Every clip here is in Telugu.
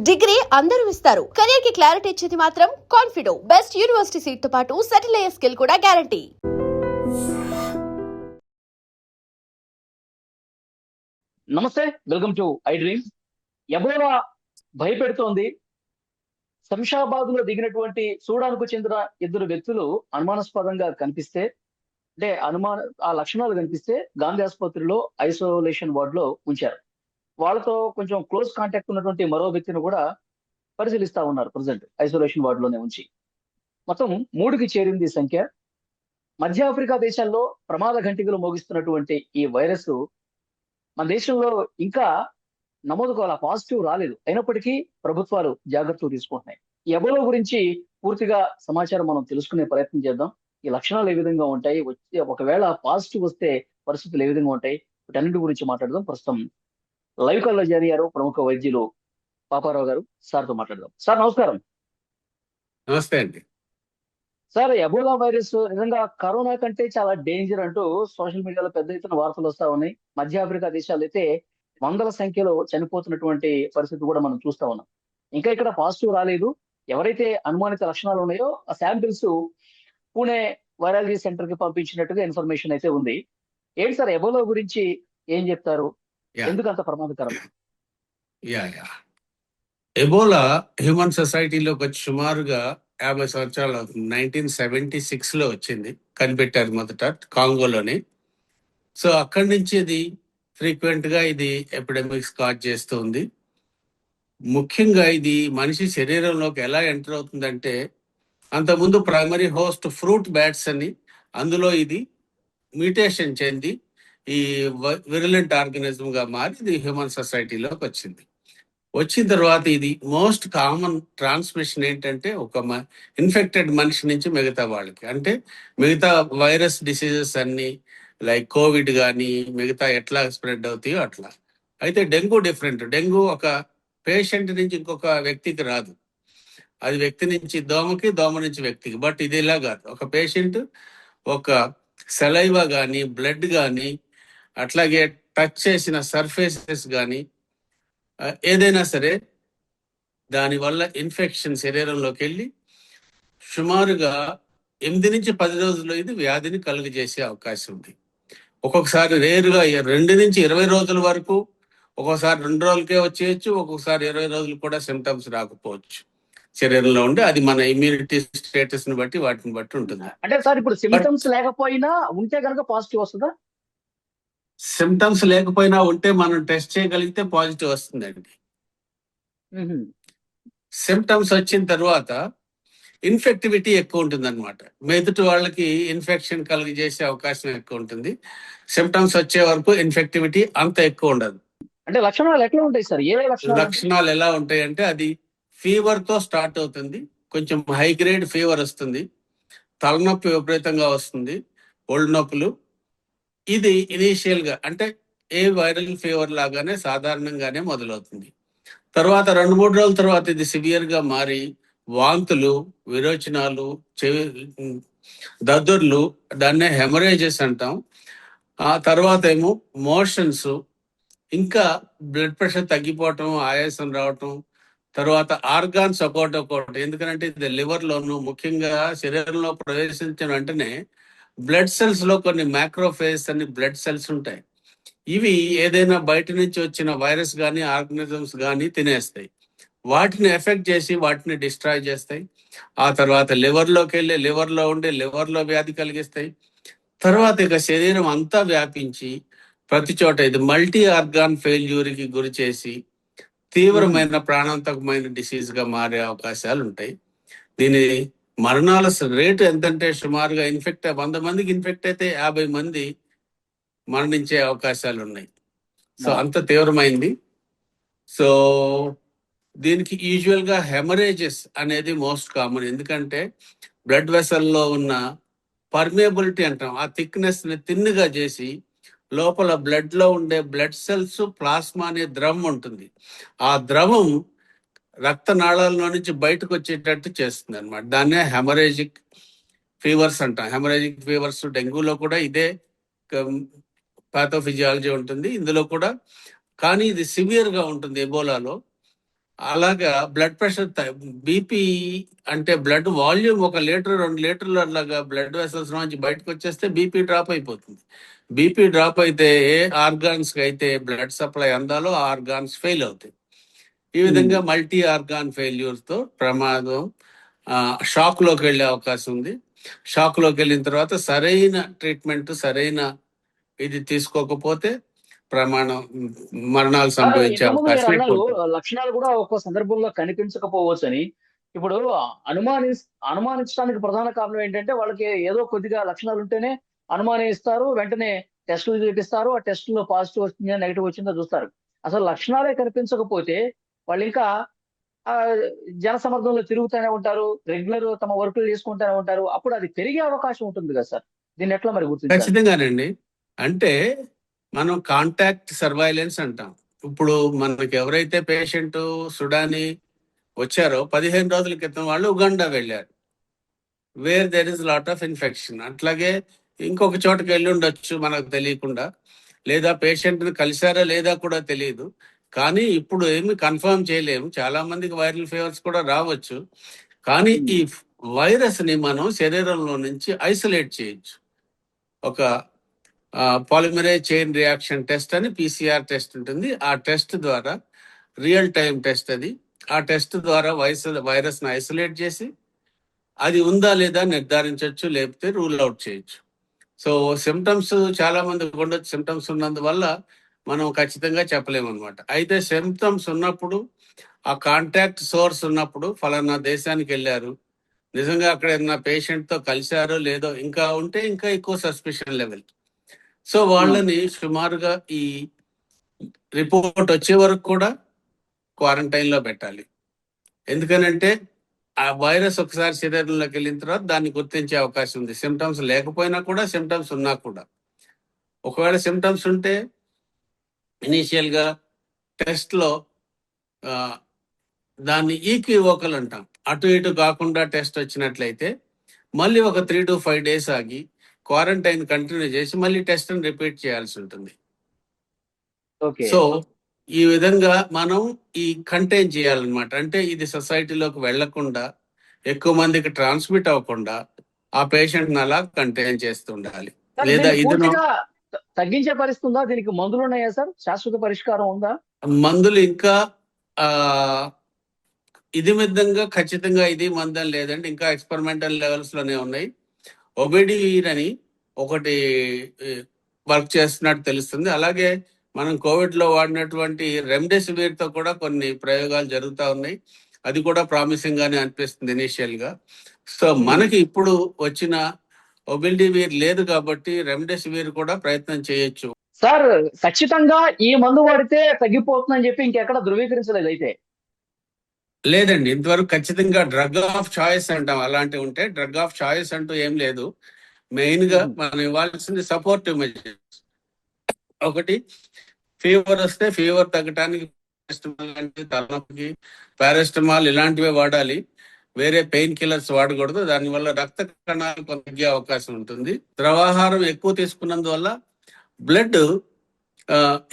డిగ్రీ అందరూ ఇస్తారు. కెరీర్ కి క్లారిటీ ఇచ్చేది మాత్రం కాన్ఫిడో. బెస్ట్ యూనివర్సిటీ సీట్ తో పాటు సెటిల్ అయ్యే స్కిల్ కూడా గ్యారంటీ. నమస్తే, welcome to I Dream. Ebola భయపెడుతోంది. శంషాబాద్ లో దిగినటువంటి సూడాన్ కు చెందిన ఇద్దరు వ్యక్తులు అనుమానాస్పదంగా కనిపిస్తే, ఆ లక్షణాలు కనిపిస్తే గాంధీ ఆసుపత్రిలో ఐసోలేషన్ వార్డ్ లో ఉంచారు. వాళ్ళతో కొంచెం క్లోజ్ కాంటాక్ట్ ఉన్నటువంటి మరో వ్యక్తిని కూడా పరిశీలిస్తా ఉన్నారు. ప్రజెంట్ ఐసోలేషన్ వార్డ్ లోనే ఉంచి మొత్తం 3కి చేరింది ఈ సంఖ్య. మధ్య ఆఫ్రికా దేశాల్లో ప్రమాద ఘంటికలు మోగిస్తున్నటువంటి ఈ వైరస్ మన దేశంలో ఇంకా నమోదు కాల పాజిటివ్ రాలేదు. అయినప్పటికీ ప్రభుత్వాలు జాగ్రత్తలు తీసుకుంటున్నాయి. ఈ ఎబోలా గురించి పూర్తిగా సమాచారం మనం తెలుసుకునే ప్రయత్నం చేద్దాం. ఈ లక్షణాలు ఏ విధంగా ఉంటాయి, వచ్చి ఒకవేళ పాజిటివ్ వస్తే పరిస్థితులు ఏ విధంగా ఉంటాయి, వీటన్నిటి గురించి మాట్లాడదాం. ప్రస్తుతం లైవ్ కాల్లో జాయిన్ అయ్యారు ప్రముఖ వైద్యులు పాపారావు గారు. సార్తో మాట్లాడదాం. సార్ నమస్కారం. నమస్తే అండి. సార్, ఎబోలా వైరస్ నిజంగా కరోనా కంటే చాలా డేంజర్ అంటూ సోషల్ మీడియాలో పెద్ద ఎత్తున వార్తలు వస్తా ఉన్నాయి. మధ్య ఆఫ్రికా దేశాలు అయితే వందల సంఖ్యలో చనిపోతున్నటువంటి పరిస్థితి కూడా మనం చూస్తా ఉన్నాం. ఇంకా ఇక్కడ పాజిటివ్ రాలేదు. ఎవరైతే అనుమానిత లక్షణాలు ఉన్నాయో ఆ శాంపిల్స్ పూణే వైరాలజీ సెంటర్ కి పంపించినట్టుగా ఇన్ఫర్మేషన్ అయితే ఉంది. ఏంటి సార్ ఎబోలా గురించి ఏం చెప్తారు? ఎందుకు అంత ప్రమాదకరం? ఎబోలా హ్యూమన్ సొసైటీలోకి వచ్చి సుమారుగా 50 సంవత్సరాలు అవుతుంది. 1976 లో వచ్చింది, కనిపెట్టారు మొదట కాంగోలోని. సో అక్కడి నుంచి ఇది ఫ్రీక్వెంట్ గా ఇది ఎపిడమిక్స్ కాజ్ చేస్తూ ఉంది. ముఖ్యంగా ఇది మనిషి శరీరంలోకి ఎలా ఎంటర్ అవుతుందంటే, అంతకుముందు ప్రైమరీ హోస్ట్ ఫ్రూట్ బ్యాట్స్ అని, అందులో ఇది మ్యూటేషన్ చెంది ఈ విరులెంట్ ఆర్గనిజం గా మారి ఇది హ్యూమన్ సొసైటీలోకి వచ్చింది. వచ్చిన తర్వాత ఇది మోస్ట్ కామన్ ట్రాన్స్మిషన్ ఏంటంటే, ఒక ఇన్ఫెక్టెడ్ మనిషి నుంచి మిగతా వాళ్ళకి, అంటే మిగతా వైరస్ డిసీజెస్ అన్ని లైక్ కోవిడ్ కానీ మిగతా ఎట్లా స్ప్రెడ్ అవుతాయో అట్లా. అయితే డెంగ్యూ డిఫరెంట్. డెంగ్యూ ఒక పేషెంట్ నుంచి ఇంకొక వ్యక్తికి రాదు, అది వ్యక్తి నుంచి దోమకి, దోమ నుంచి వ్యక్తికి. బట్ ఇది ఇలా కాదు, ఒక పేషెంట్ ఒక సెలైవా కానీ బ్లడ్ కానీ అట్లాగే టచ్ చేసిన సర్ఫేసెస్ కానీ ఏదైనా సరే దానివల్ల ఇన్ఫెక్షన్ శరీరంలోకి వెళ్ళి సుమారుగా 8 నుంచి 10 రోజుల్లో ఇది వ్యాధిని కలుగజేసే అవకాశం ఉంది. ఒక్కొక్కసారి రేరుగా 2 నుంచి 20 రోజుల వరకు, ఒక్కొక్కసారి 2 రోజులకే వచ్చేయచ్చు, ఒక్కొక్కసారి 20 రోజులు కూడా సిమ్టమ్స్ రాకపోవచ్చు శరీరంలో ఉండి. అది మన ఇమ్యూనిటీ స్టేటస్ ని బట్టి, వాటిని బట్టి ఉంటుంది. అంటే సార్ ఇప్పుడు సిమ్టమ్స్ లేకపోయినా ఉంటే కనుక పాజిటివ్ వస్తుందా? సిమ్టమ్స్ లేకపోయినా ఉంటే మనం టెస్ట్ చేయగలిగితే పాజిటివ్ వస్తుందండి. సిమ్టమ్స్ వచ్చిన తర్వాత ఇన్ఫెక్టివిటీ ఎక్కువ ఉంటుంది అనమాట. మెదుటి వాళ్ళకి ఇన్ఫెక్షన్ కలిగజేసే అవకాశం ఎక్కువ ఉంటుంది. సిమ్టమ్స్ వచ్చే వరకు ఇన్ఫెక్టివిటీ అంత ఎక్కువ ఉండదు. అంటే లక్షణాలు ఎట్లా ఉంటాయి సార్? ఏ లక్షణాలు ఎలా ఉంటాయి అంటే, అది ఫీవర్ తో స్టార్ట్ అవుతుంది. కొంచెం హై గ్రేడ్ ఫీవర్ వస్తుంది, తలనొప్పి విపరీతంగా వస్తుంది, ఒళ్ళు నొప్పులు. ఇది ఇనీషియల్ గా అంటే ఏ వైరల్ ఫీవర్ లాగానే సాధారణంగానే మొదలవుతుంది. తర్వాత 2-3 రోజుల తర్వాత ఇది సివియర్ గా మారి వాంతులు, విరోచనాలు, చెవి దద్దుర్లు, దాన్నే హెమరేజెస్ అంటాం. ఆ తర్వాత ఏమో మోషన్స్, ఇంకా బ్లడ్ ప్రెషర్ తగ్గిపోవటం, ఆయాసం రావటం, తర్వాత ఆర్గాన్ సపోర్ట్ ఒకటి. ఎందుకంటే ఇది లివర్ లోను ముఖ్యంగా శరీరంలో ప్రవేశించిన వెంటనే బ్లడ్ సెల్స్ లో కొన్ని మ్యాక్రోఫేజ్ అని బ్లడ్ సెల్స్ ఉంటాయి. ఇవి ఏదైనా బయట నుంచి వచ్చిన వైరస్ కానీ ఆర్గనిజమ్స్ కానీ తినేస్తాయి, వాటిని ఎఫెక్ట్ చేసి వాటిని డిస్ట్రాయ్ చేస్తాయి. ఆ తర్వాత లివర్లోకి వెళ్ళి లివర్లో ఉండి లివర్లో వ్యాధి కలిగిస్తాయి. తర్వాత ఇక శరీరం అంతా వ్యాపించి ప్రతి చోట ఇది మల్టీ ఆర్గాన్ ఫెయిల్యూర్కి గురి చేసి తీవ్రమైన ప్రాణాంతకమైన డిసీజ్ గా మారే అవకాశాలు ఉంటాయి. దీని మరణాల రేటు ఎంతంటే, సుమారుగా 100 మందికి ఇన్ఫెక్ట్ అయితే 50 మంది మరణించే అవకాశాలు ఉన్నాయి. సో అంత తీవ్రమైంది. సో దీనికి యూజువల్ గా హెమరేజెస్ అనేది మోస్ట్ కామన్. ఎందుకంటే బ్లడ్ వెసల్లో ఉన్న పర్మియబిలిటీ అంటాం, ఆ థిక్నెస్ ని తిన్నుగా చేసి లోపల బ్లడ్ లో ఉండే బ్లడ్ సెల్స్, ప్లాస్మా అనే ద్రవం ఉంటుంది. ఆ ద్రవం రక్తనాళాల్లో నుంచి బయటకు వచ్చేటట్టు చేస్తుంది అనమాట. దాన్నే హెమరేజిక్ ఫీవర్స్ అంటాం. హెమరేజిక్ ఫీవర్స్ డెంగ్యూలో కూడా ఇదే పాథోఫిజియాలజీ ఉంటుంది, ఇందులో కూడా. కానీ ఇది సివియర్ గా ఉంటుంది ఎబోలాలో. అలాగా బ్లడ్ ప్రెషర్, బీపీ అంటే బ్లడ్ వాల్యూమ్ 1 లీటర్ 2 లీటర్లు అలాగా బ్లడ్ వెసల్స్ నుంచి బయటకు వచ్చేస్తే బీపీ డ్రాప్ అయిపోతుంది. బీపీ డ్రాప్ అయితే ఏ ఆర్గాన్స్ కి అయితే బ్లడ్ సప్లై అందాలో ఆ ఆర్గాన్స్ ఫెయిల్ అవుతాయి. ఈ విధంగా మల్టీ ఆర్గాన్ ఫెయిల్యూర్ తో ప్రమాదం, షాక్ లోకి వెళ్ళే అవకాశం ఉంది. షాక్ లోకి వెళ్ళిన తర్వాత సరైన ట్రీట్మెంట్, సరైన ఇది తీసుకోకపోతే ప్రమాణం, మరణాలు సంభవించే ఇంతకుముందు మీరు అవకాశం అన్నారు ఎక్కువ ఉంటుంది. లక్షణాలు కూడా ఒక్కో సందర్భంలో కనిపించకపోవచ్చు అని. ఇప్పుడు అనుమాని అనుమానించడానికి ప్రధాన కారణం ఏంటంటే వాళ్ళకి ఏదో కొద్దిగా లక్షణాలు ఉంటేనే అనుమానిస్తారు, వెంటనే టెస్టులు చేపిస్తారు, ఆ టెస్టులో పాజిటివ్ వచ్చిందా నెగిటివ్ వచ్చిందో చూస్తారు. అసలు లక్షణాలే కనిపించకపోతే వాళ్ళు ఇంకా ఆ జన సమర్థంలో తిరుగుతూనే ఉంటారు, రెగ్యులర్ తమ వర్కులు చేసుకుంటూనే ఉంటారు. అప్పుడు అది పెరిగే అవకాశం ఉంటుంది కదా సార్. దీన్ని ఎట్లా మరి గుర్తించాలి? ఖచ్చితంగానండి. అంటే మనం కాంటాక్ట్ సర్వైలెన్స్ అంటాం. ఇప్పుడు మనకి ఎవరైతే పేషెంట్ సుడాని వచ్చారో 15 రోజుల క్రితం వాళ్ళు ఉగాండా వెళ్ళారు, where there is lot of infection. అట్లాగే ఇంకొక చోటకి వెళ్ళి ఉండొచ్చు మనకు తెలియకుండా, లేదా పేషెంట్ ని కలిసారా లేదా కూడా తెలియదు. కానీ ఇప్పుడు ఏమి కన్ఫర్మ్ చేయలేము, చాలా మందికి వైరల్ ఫీవర్స్ కూడా రావచ్చు. కానీ ఈ వైరస్ ని మనం శరీరంలో నుంచి ఐసోలేట్ చేయొచ్చు. ఒక పాలిమరేజ్ చైన్ రియాక్షన్ టెస్ట్ అని PCR టెస్ట్ ఉంటుంది. ఆ టెస్ట్ ద్వారా, రియల్ టైం టెస్ట్ అది, ఆ టెస్ట్ ద్వారా వైరస్ ని ఐసోలేట్ చేసి అది ఉందా లేదా నిర్ధారించవచ్చు, లేకపోతే రూల్ అవుట్ చేయొచ్చు. సో సిమ్టమ్స్ చాలా మందికి ఉండొచ్చు. సిమ్టమ్స్ ఉన్నందువల్ల మనం ఖచ్చితంగా చెప్పలేము అనమాట. అయితే సిమ్టమ్స్ ఉన్నప్పుడు, ఆ కాంటాక్ట్ సోర్స్ ఉన్నప్పుడు, ఫలానా దేశానికి వెళ్ళారు, నిజంగా అక్కడ ఏదైనా పేషెంట్ తో కలిశారో లేదో, ఇంకా ఉంటే ఇంకా ఎక్కువ సస్పిషన్ లెవెల్. సో వాళ్ళని సుమారుగా ఈ రిపోర్ట్ వచ్చే వరకు కూడా క్వారంటైన్ లో పెట్టాలి. ఎందుకనంటే ఆ వైరస్ ఒకసారి శరీరంలోకి వెళ్ళిన తర్వాత దాన్ని గుర్తించే అవకాశం ఉంది. సిమ్టమ్స్ లేకపోయినా కూడా, సిమ్టమ్స్ ఉన్నా కూడా. ఒకవేళ సిమ్టమ్స్ ఉంటే ఇనీషియల్ గా టెస్ట్ లో దాన్ని ఈక్వివోకల్ అంటాం. అటు ఇటు కాకుండా టెస్ట్ వచ్చినట్లయితే మళ్ళీ ఒక 3 to 5 days ఆగి క్వారంటైన్ కంటిన్యూ చేసి మళ్ళీ టెస్ట్ రిపీట్ చేయాల్సి ఉంటుంది. సో ఈ విధంగా మనం ఈ కంటైన్ చేయాలన్నమాట. అంటే ఇది సొసైటీలోకి వెళ్లకుండా, ఎక్కువ మందికి ట్రాన్స్మిట్ అవ్వకుండా ఆ పేషెంట్ అలా కంటైన్ చేస్తూ ఉండాలి. లేదా ఇది తగ్గించే పరిస్థితి ఉందా? దీనికి మందులు ఉన్నాయా సార్? శాశ్వత పరిష్కారం ఉందా? మందులు ఇంకా ఇది విధంగా ఖచ్చితంగా ఇది మందం లేదండి, ఇంకా ఎక్స్పెరిమెంటల్ లెవెల్స్ లోనే ఉన్నాయి. ఒబెడివీర్ అని ఒకటి వర్క్ చేస్తున్నట్టు తెలుస్తుంది. అలాగే మనం కోవిడ్ లో వాడినటువంటి రెమ్డెసివిర్ తో కూడా కొన్ని ప్రయోగాలు జరుగుతూ ఉన్నాయి. అది కూడా ప్రామిసింగ్ గానే అనిపిస్తుంది ఇనిషియల్ గా. సో మనకి ఇప్పుడు వచ్చిన ఒబెడివీర్ లేదు కాబట్టి రెమ్డెసివిర్ కూడా ప్రయత్నం చేయొచ్చు. సార్ ఖచ్చితంగా ఈ మందు వాడితే తగ్గిపోతుందని చెప్పి ఇంకెక్కడ ధృవీకరించలేదు అయితే? లేదండి, ఇంతవరకు ఖచ్చితంగా డ్రగ్ ఆఫ్ చాయిస్ అంటాం, అలాంటివి ఉంటే. డ్రగ్ ఆఫ్ చాయిస్ అంటూ ఏం లేదు. మెయిన్ గా మనం ఇవ్వాల్సింది సపోర్టివ్ మెజర్స్. ఒకటి, ఫీవర్ వస్తే ఫీవర్ తగ్గడానికి తలనొప్పికి పారాసిటమాల్ ఇలాంటివే వాడాలి, వేరే పెయిన్ కిల్లర్స్ వాడకూడదు. దానివల్ల రక్త కణాలు తగ్గే అవకాశం ఉంటుంది. ద్రవాహారం ఎక్కువ తీసుకున్నందువల్ల బ్లడ్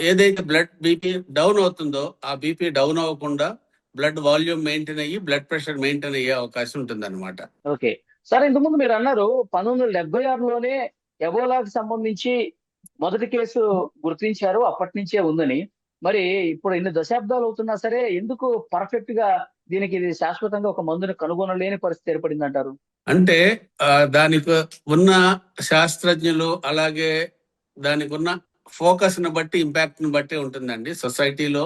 ఏదైతే బ్లడ్ బీపీ డౌన్ అవుతుందో ఆ బీపీ డౌన్ అవ్వకుండా బ్లడ్ వాల్యూమ్ మెయింటైన్ అయ్యి బ్లడ్ ప్రెషర్ మెయింటైన్ అయ్యే అవకాశం ఉంటుంది అనమాట. ఓకే సార్, ఇంతకుముందు మీరు అన్నారు 1976లోనే ఎబోలాకి సంబంధించి మొదటి కేసు గుర్తించారు, అప్పటి నుంచే ఉందని. మరి ఇప్పుడు ఇన్ని దశాబ్దాలు అవుతున్నా సరే ఎందుకు పర్ఫెక్ట్ గా దీనికి ఇది శాశ్వతంగా ఒక మందుని కనుగొనలేని పరిస్థితి ఏర్పడింది అంటారు? అంటే దానికి ఉన్న శాస్త్రజ్ఞులు, అలాగే దానికి ఉన్న ఫోకస్ ని బట్టి, ఇంపాక్ట్ ని బట్టి ఉంటుందండి. సొసైటీలో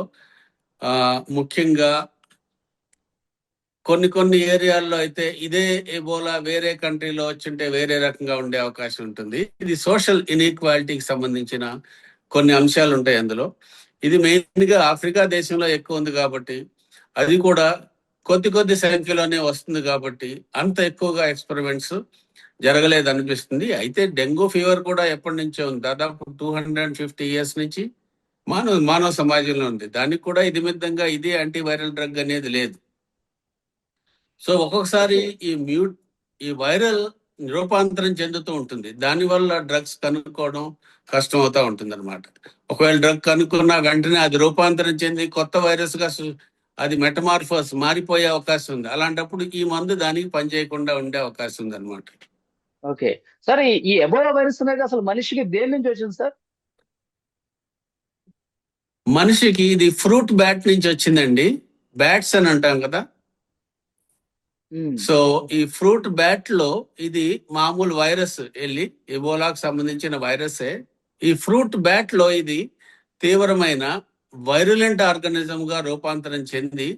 ముఖ్యంగా కొన్ని ఏరియాల్లో అయితే ఇదే ఎబోలా వేరే కంట్రీలో వచ్చింటే వేరే రకంగా ఉండే అవకాశం ఉంటుంది. ఇది సోషల్ ఇన్ఈక్వాలిటీకి సంబంధించిన కొన్ని అంశాలు ఉంటాయి అందులో. ఇది మెయిన్ గా ఆఫ్రికా దేశంలో ఎక్కువ ఉంది కాబట్టి, అది కూడా కొద్ది సంఖ్యలోనే వస్తుంది కాబట్టి అంత ఎక్కువగా ఎక్స్పెరిమెంట్స్ జరగలేదు అనిపిస్తుంది. అయితే డెంగ్యూ ఫీవర్ కూడా ఎప్పటి నుంచో ఉంది, దాదాపు 250 years నుంచి మానవ సమాజంలో ఉంది. దానికి కూడా ఇది విధంగా ఇది యాంటీవైరల్ డ్రగ్ అనేది లేదు. సో ఒక్కొక్కసారి ఈ వైరల్ రూపాంతరం చెందుతూ ఉంటుంది. దానివల్ల డ్రగ్స్ కనుక్కోవడం కష్టం అవుతా ఉంటుంది అనమాట. ఒకవేళ డ్రగ్ కనుక్కున్నా వెంటనే అది రూపాంతరం చెంది కొత్త వైరస్ గా అది మెటమార్ఫోస్ మారిపోయే అవకాశం ఉంది. అలాంటప్పుడు ఈ మందు దానికి పనిచేయకుండా ఉండే అవకాశం ఉంది అనమాట. ఓకే సార్, ఈ ఎబోలా వైరస్ అనేది అసలు మనిషికి దేని నుంచి వచ్చింది సార్? మనిషికి ఇది ఫ్రూట్ బ్యాట్ నుంచి వచ్చిందండి. బ్యాట్స్ అని అంటాం కదా. సో ఈ ఫ్రూట్ బ్యాట్ లో ఇది మామూలు వైరస్ వెళ్ళి ఎబోలాకు సంబంధించిన వైరసే. ఈ ఫ్రూట్ బ్యాట్ లో ఇది తీవ్రమైన వైరులెంట్ ఆర్గానిజం గా రూపాంతరం చెంది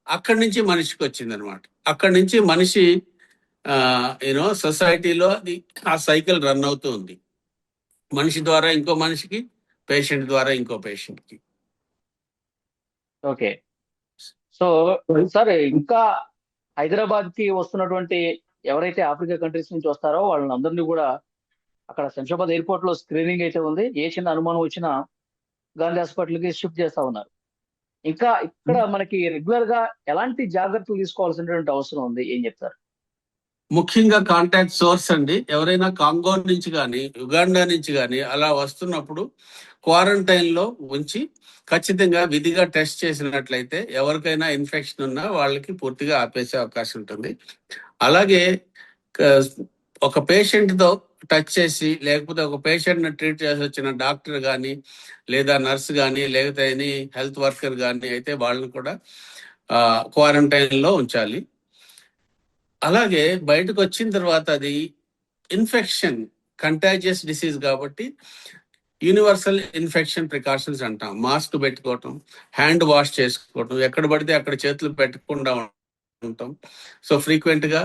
అక్కడి నుంచి మనిషికి వచ్చింది అనమాట. అక్కడి నుంచి మనిషి సొసైటీలో అది ఆ సైకిల్ రన్ అవుతూ ఉంది. మనిషి ద్వారా ఇంకో మనిషికి, పేషెంట్ ద్వారా ఇంకో పేషెంట్ కి. ఓకే, సో సార్ ఇంకా హైదరాబాద్ కి వస్తున్నటువంటి ఎవరైతే ఆఫ్రికా కంట్రీస్ నుంచి వస్తారో వాళ్ళందరినీ కూడా అక్కడ శంషాబాద్ ఎయిర్పోర్ట్ లో స్క్రీనింగ్ అయితే ఉంది. ఏ చిన్న అనుమానం వచ్చినా గాంధీ హాస్పిటల్ కి షిఫ్ట్ చేస్తా ఉన్నారు. ఇంకా ఇక్కడ మనకి రెగ్యులర్ గా ఎలాంటి జాగ్రత్తలు తీసుకోవాల్సినటువంటి అవసరం ఉంది, ఏం చెప్తారు? ముఖ్యంగా కాంటాక్ట్ సోర్స్ అండి. ఎవరైనా కాంగో నుంచి కానీ, యుగాండా నుంచి కానీ అలా వస్తున్నప్పుడు క్వారంటైన్ లో ఉంచి ఖచ్చితంగా విధిగా టెస్ట్ చేసినట్లయితే ఎవరికైనా ఇన్ఫెక్షన్ ఉన్నా వాళ్ళకి పూర్తిగా ఆపేసే అవకాశం ఉంటుంది. అలాగే ఒక పేషెంట్ తో టచ్ చేసి, లేకపోతే ఒక పేషెంట్ ని ట్రీట్ చేసి వచ్చిన డాక్టర్ కానీ, లేదా నర్స్ కానీ, లేకపోతే ఎనీ హెల్త్ వర్కర్ కానీ అయితే వాళ్ళని కూడా క్వారంటైన్ లో ఉంచాలి. అలాగే బయటకు వచ్చిన తర్వాత అది ఇన్ఫెక్షన్ కంటాజియస్ డిసీజ్ కాబట్టి యూనివర్సల్ ఇన్ఫెక్షన్ ప్రికాషన్స్ అంటాం. మాస్క్ పెట్టుకోవటం, హ్యాండ్ వాష్ చేసుకోవటం, ఎక్కడ పడితే అక్కడ చేతులు పెట్టకుండా ఉంటాం. సో ఫ్రీక్వెంట్ గా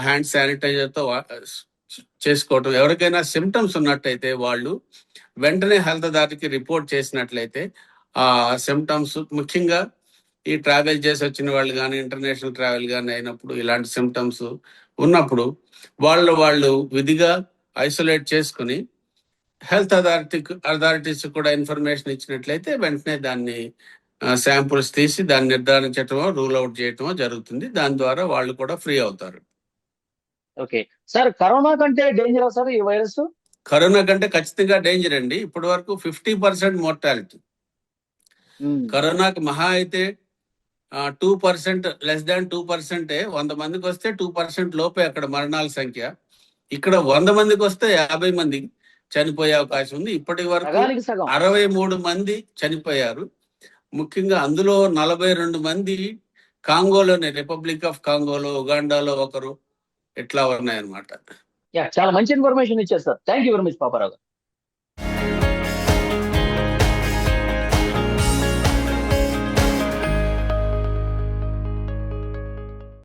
హ్యాండ్ శానిటైజర్ తో చేసుకోవటం. ఎవరికైనా సిమ్టమ్స్ ఉన్నట్టయితే వాళ్ళు వెంటనే హెల్త్ అథారిటీకి రిపోర్ట్ చేసినట్లయితే ఆ సిమ్టమ్స్, ముఖ్యంగా ఈ ట్రావెల్ చేసి వచ్చిన వాళ్ళు కానీ, ఇంటర్నేషనల్ ట్రావెల్ కానీ అయినప్పుడు, ఇలాంటి సిమ్టమ్స్ ఉన్నప్పుడు వాళ్ళు విధిగా ఐసోలేట్ చేసుకుని హెల్త్ అథారిటీస్ కూడా ఇన్ఫర్మేషన్ ఇచ్చినట్లయితే వెంటనే దాన్ని శాంపుల్స్ తీసి దాన్ని నిర్ధారించటమో, రూల్ అవుట్ చేయటమో జరుగుతుంది. దాని ద్వారా వాళ్ళు కూడా ఫ్రీ అవుతారు. ఓకే సార్, కరోనా కంటే డేంజర్ సార్ ఈ వైరస్? కరోనా కంటే ఖచ్చితంగా డేంజర్ అండి. ఇప్పటి వరకు 50% మోర్టాలిటీ. కరోనాకి మహా అయితే 2%, లెస్ దాన్ 2%. 100 మందికి వస్తే 2% లోపే అక్కడ మరణాల సంఖ్య. ఇక్కడ 100 మందికి వస్తే 50 మంది చనిపోయే అవకాశం ఉంది. ఇప్పటి వరకు 63 మంది చనిపోయారు. ముఖ్యంగా అందులో 42 మంది కాంగోలోనే, రిపబ్లిక్ ఆఫ్ కాంగోలో, ఉగాండాలో ఒకరు, ఇట్లా ఉన్నాయన్నమాట. చాలా మంచి ఇన్ఫర్మేషన్ ఇచ్చారు sir. Thank you very much Paparao గారు.